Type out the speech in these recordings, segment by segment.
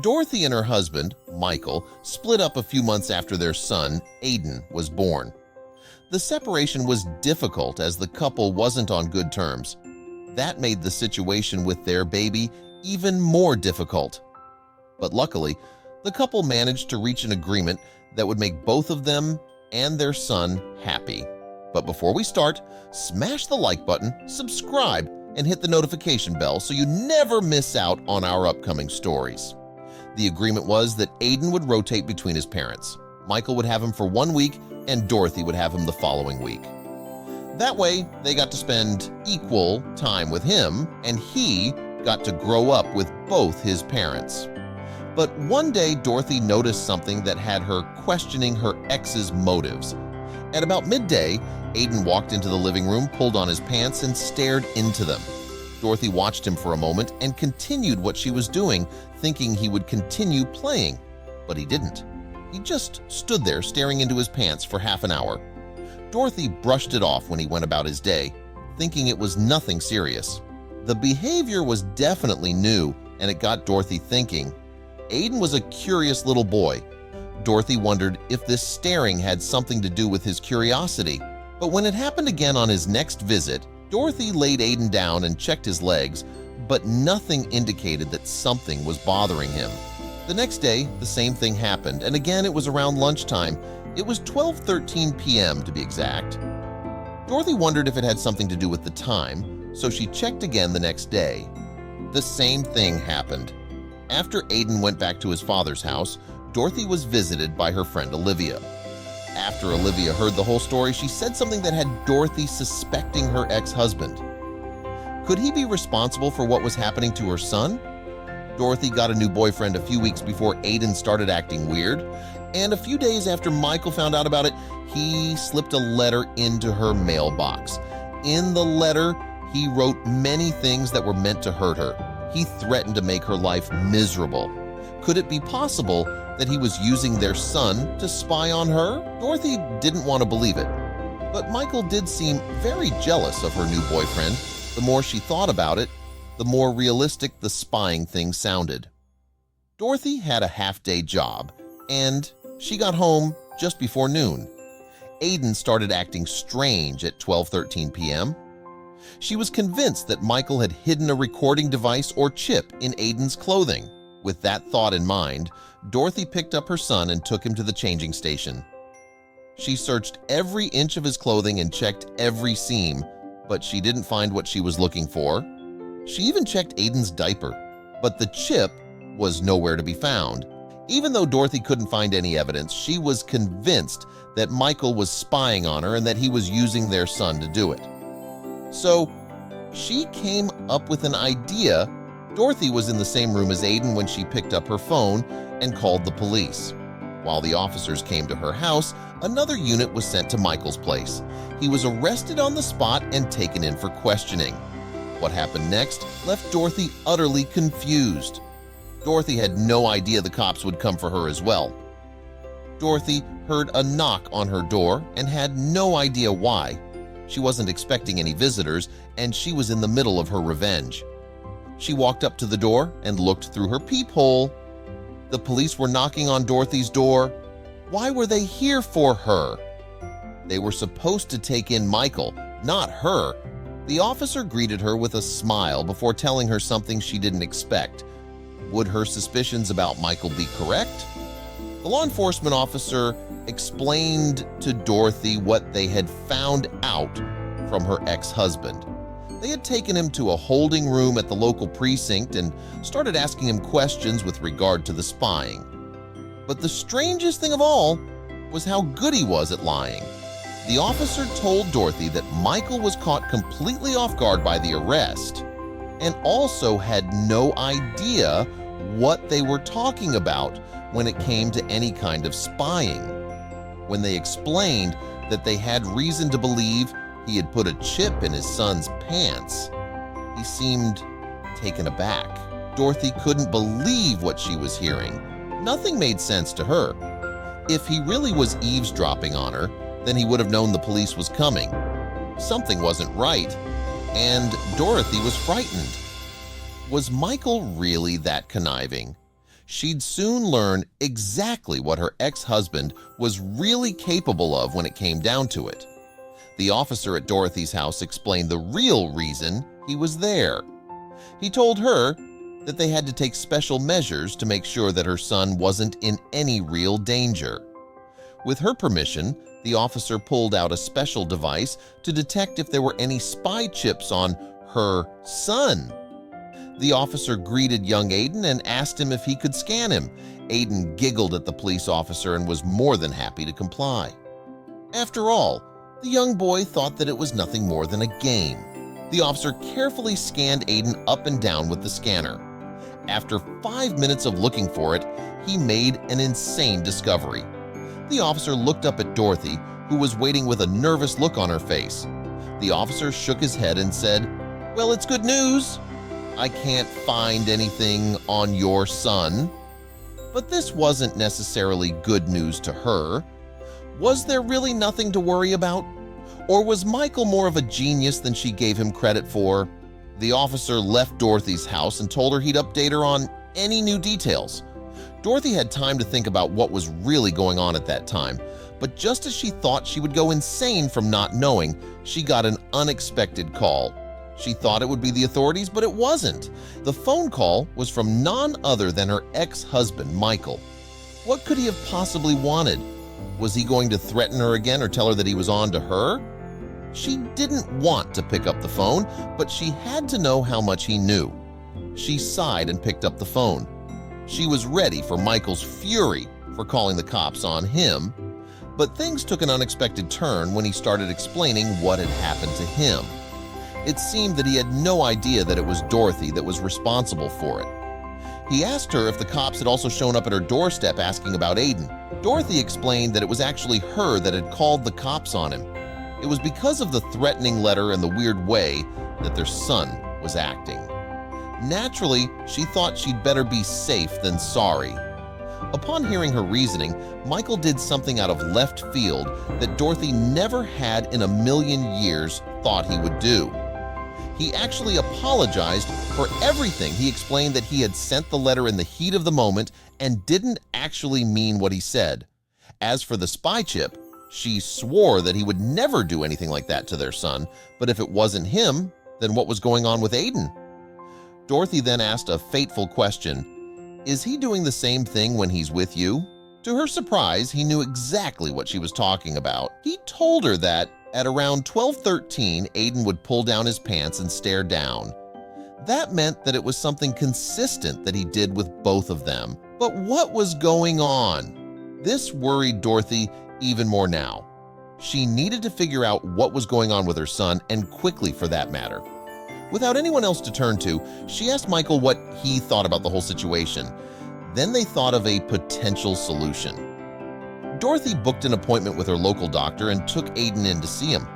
Dorothy and her husband, Michael, split up a few months after their son, Aiden, was born. The separation was difficult as the couple wasn't on good terms. That made the situation with their baby even more difficult. But luckily, the couple managed to reach an agreement that would make both of them and their son happy. But before we start, smash the like button, subscribe, and hit the notification bell so you never miss out on our upcoming stories. The agreement was that Aiden would rotate between his parents. Michael would have him for 1 week and Dorothy would have him the following week. That way, they got to spend equal time with him and he got to grow up with both his parents. But one day, Dorothy noticed something that had her questioning her ex's motives. At about midday, Aiden walked into the living room, pulled on his pants, and stared into them. Dorothy watched him for a moment and continued what she was doing, thinking he would continue playing. But he didn't. He just stood there staring into his pants for half an hour. Dorothy brushed it off when he went about his day, thinking it was nothing serious. The behavior was definitely new, and it got Dorothy thinking. Aiden was a curious little boy. Dorothy wondered if this staring had something to do with his curiosity. But when it happened again on his next visit, Dorothy laid Aiden down and checked his legs, but nothing indicated that something was bothering him. The next day, the same thing happened, and again it was around lunchtime. It was 12:13 p.m. to be exact. Dorothy wondered if it had something to do with the time, so she checked again the next day. The same thing happened. After Aiden went back to his father's house, Dorothy was visited by her friend Olivia. After Olivia heard the whole story, she said something that had Dorothy suspecting her ex-husband. Could he be responsible for what was happening to her son? Dorothy got a new boyfriend a few weeks before Aiden started acting weird, and a few days after Michael found out about it, he slipped a letter into her mailbox. In the letter, he wrote many things that were meant to hurt her. He threatened to make her life miserable. Could it be possible that he was using their son to spy on her? Dorothy didn't want to believe it, but Michael did seem very jealous of her new boyfriend. The more she thought about it, the more realistic the spying thing sounded. Dorothy had a half-day job, and she got home just before noon. Aiden started acting strange at 12:13 p.m. She was convinced that Michael had hidden a recording device or chip in Aiden's clothing. With that thought in mind, Dorothy picked up her son and took him to the changing station. She searched every inch of his clothing and checked every seam, but she didn't find what she was looking for. She even checked Aiden's diaper, but the chip was nowhere to be found. Even though Dorothy couldn't find any evidence, she was convinced that Michael was spying on her and that he was using their son to do it. So she came up with an idea. Dorothy was in the same room as Aiden when she picked up her phone and called the police. While the officers came to her house, another unit was sent to Michael's place. He was arrested on the spot and taken in for questioning. What happened next left Dorothy utterly confused. Dorothy had no idea the cops would come for her as well. Dorothy heard a knock on her door and had no idea why. She wasn't expecting any visitors, and she was in the middle of her revenge. She walked up to the door and looked through her peephole. The police were knocking on Dorothy's door. Why were they here for her? They were supposed to take in Michael, not her. The officer greeted her with a smile before telling her something she didn't expect. Would her suspicions about Michael be correct? The law enforcement officer explained to Dorothy what they had found out from her ex-husband. They had taken him to a holding room at the local precinct and started asking him questions with regard to the spying. But the strangest thing of all was how good he was at lying. The officer told Dorothy that Michael was caught completely off guard by the arrest and also had no idea what they were talking about when it came to any kind of spying. When they explained that they had reason to believe he had put a chip in his son's pants, he seemed taken aback. Dorothy couldn't believe what she was hearing. Nothing made sense to her. If he really was eavesdropping on her, then he would have known the police was coming. Something wasn't right, and Dorothy was frightened. Was Michael really that conniving? She'd soon learn exactly what her ex-husband was really capable of when it came down to it. The officer at Dorothy's house explained the real reason he was there. He told her that they had to take special measures to make sure that her son wasn't in any real danger. With her permission, the officer pulled out a special device to detect if there were any spy chips on her son. The officer greeted young Aiden and asked him if he could scan him. Aiden giggled at the police officer and was more than happy to comply. After all, the young boy thought that it was nothing more than a game. The officer carefully scanned Aiden up and down with the scanner. After 5 minutes of looking for it, he made an insane discovery. The officer looked up at Dorothy, who was waiting with a nervous look on her face. The officer shook his head and said, "Well, it's good news. I can't find anything on your son." But this wasn't necessarily good news to her. Was there really nothing to worry about? Or was Michael more of a genius than she gave him credit for? The officer left Dorothy's house and told her he'd update her on any new details. Dorothy had time to think about what was really going on at that time, but just as she thought she would go insane from not knowing, she got an unexpected call. She thought it would be the authorities, but it wasn't. The phone call was from none other than her ex-husband, Michael. What could he have possibly wanted? Was he going to threaten her again or tell her that he was on to her? She didn't want to pick up the phone, but she had to know how much he knew. She sighed and picked up the phone. She was ready for Michael's fury for calling the cops on him, but things took an unexpected turn when he started explaining what had happened to him. It seemed that he had no idea that it was Dorothy that was responsible for it. He asked her if the cops had also shown up at her doorstep asking about Aiden. Dorothy explained that it was actually her that had called the cops on him. It was because of the threatening letter and the weird way that their son was acting. Naturally, she thought she'd better be safe than sorry. Upon hearing her reasoning, Michael did something out of left field that Dorothy never had in a million years thought he would do. He actually apologized for everything. He explained that he had sent the letter in the heat of the moment and didn't actually mean what he said. As for the spy chip, she swore that he would never do anything like that to their son, but if it wasn't him, then what was going on with Aiden? Dorothy then asked a fateful question. Is he doing the same thing when he's with you? To her surprise, he knew exactly what she was talking about. He told her that at around 12:13, Aiden would pull down his pants and stare down. That meant that it was something consistent that he did with both of them. But what was going on? This worried Dorothy even more now. She needed to figure out what was going on with her son, and quickly for that matter. Without anyone else to turn to, she asked Michael what he thought about the whole situation. Then they thought of a potential solution. Dorothy booked an appointment with her local doctor and took Aiden in to see him.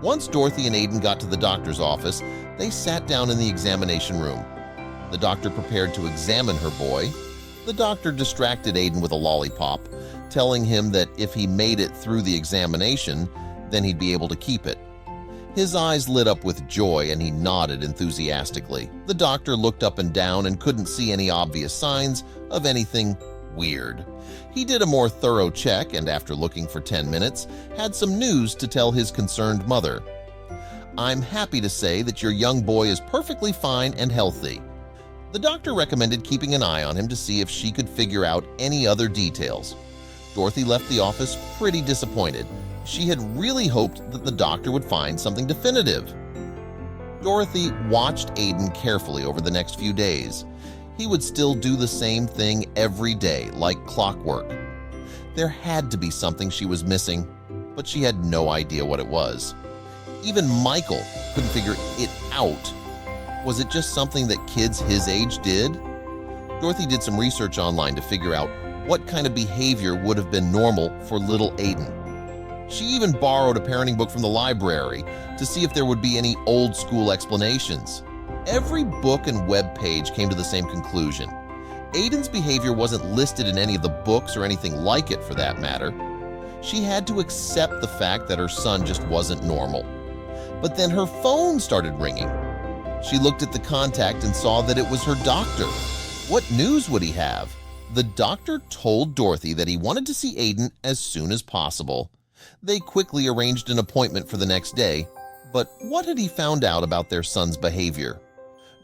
Once Dorothy and Aiden got to the doctor's office, they sat down in the examination room. The doctor prepared to examine her boy. The doctor distracted Aiden with a lollipop, telling him that if he made it through the examination, then he'd be able to keep it. His eyes lit up with joy and he nodded enthusiastically. The doctor looked up and down and couldn't see any obvious signs of anything weird. He did a more thorough check and after looking for 10 minutes, had some news to tell his concerned mother. "I'm happy to say that your young boy is perfectly fine and healthy." The doctor recommended keeping an eye on him to see if she could figure out any other details. Dorothy left the office pretty disappointed. She had really hoped that the doctor would find something definitive. Dorothy watched Aiden carefully over the next few days. He would still do the same thing every day, like clockwork. There had to be something she was missing, but she had no idea what it was. Even Michael couldn't figure it out. Was it just something that kids his age did? Dorothy did some research online to figure out what kind of behavior would have been normal for little Aiden. She even borrowed a parenting book from the library to see if there would be any old-school explanations. Every book and web page came to the same conclusion. Aiden's behavior wasn't listed in any of the books or anything like it for that matter. She had to accept the fact that her son just wasn't normal. But then her phone started ringing. She looked at the contact and saw that it was her doctor. What news would he have? The doctor told Dorothy that he wanted to see Aiden as soon as possible. They quickly arranged an appointment for the next day, but what had he found out about their son's behavior?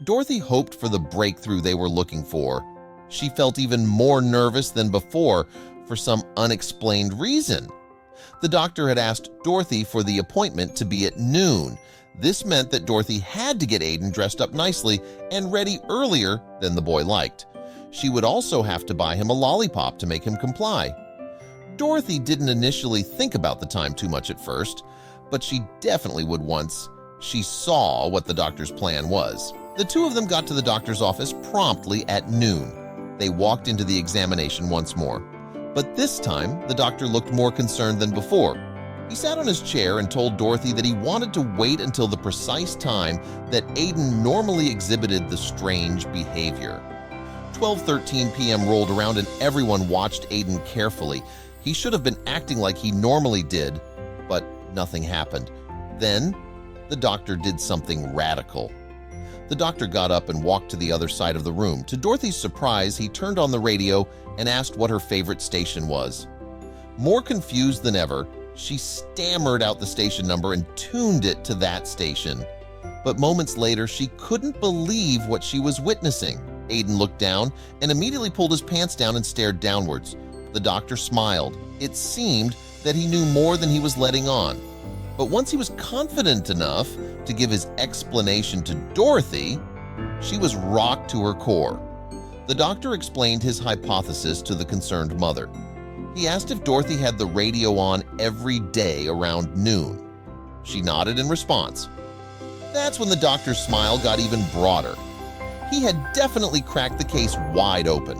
Dorothy hoped for the breakthrough they were looking for. She felt even more nervous than before for some unexplained reason. The doctor had asked Dorothy for the appointment to be at noon. This meant that Dorothy had to get Aiden dressed up nicely and ready earlier than the boy liked. She would also have to buy him a lollipop to make him comply. Dorothy didn't initially think about the time too much at first, but she definitely would once she saw what the doctor's plan was. The two of them got to the doctor's office promptly at noon. They walked into the examination once more, but this time the doctor looked more concerned than before. He sat on his chair and told Dorothy that he wanted to wait until the precise time that Aiden normally exhibited the strange behavior. 12:13 p.m. rolled around and everyone watched Aiden carefully. He should have been acting like he normally did, but nothing happened. Then, the doctor did something radical. The doctor got up and walked to the other side of the room. To Dorothy's surprise, he turned on the radio and asked what her favorite station was. More confused than ever, she stammered out the station number and tuned it to that station. But moments later, she couldn't believe what she was witnessing. Aiden looked down and immediately pulled his pants down and stared downwards. The doctor smiled. It seemed that he knew more than he was letting on. But once he was confident enough to give his explanation to Dorothy, she was rocked to her core. The doctor explained his hypothesis to the concerned mother. He asked if Dorothy had the radio on every day around noon. She nodded in response. That's when the doctor's smile got even broader. He had definitely cracked the case wide open.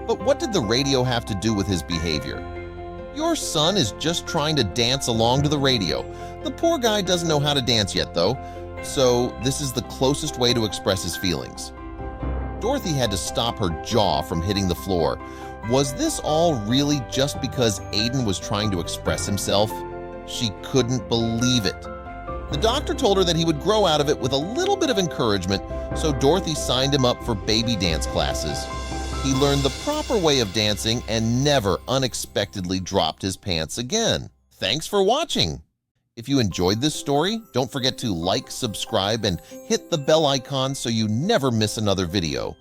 But what did the radio have to do with his behavior? Your son is just trying to dance along to the radio. The poor guy doesn't know how to dance yet, though, so this is the closest way to express his feelings. Dorothy had to stop her jaw from hitting the floor. Was this all really just because Aiden was trying to express himself? She couldn't believe it. The doctor told her that he would grow out of it with a little bit of encouragement, so Dorothy signed him up for baby dance classes. He learned the proper way of dancing and never unexpectedly dropped his pants again. Thanks for watching! If you enjoyed this story, don't forget to like, subscribe, and hit the bell icon so you never miss another video.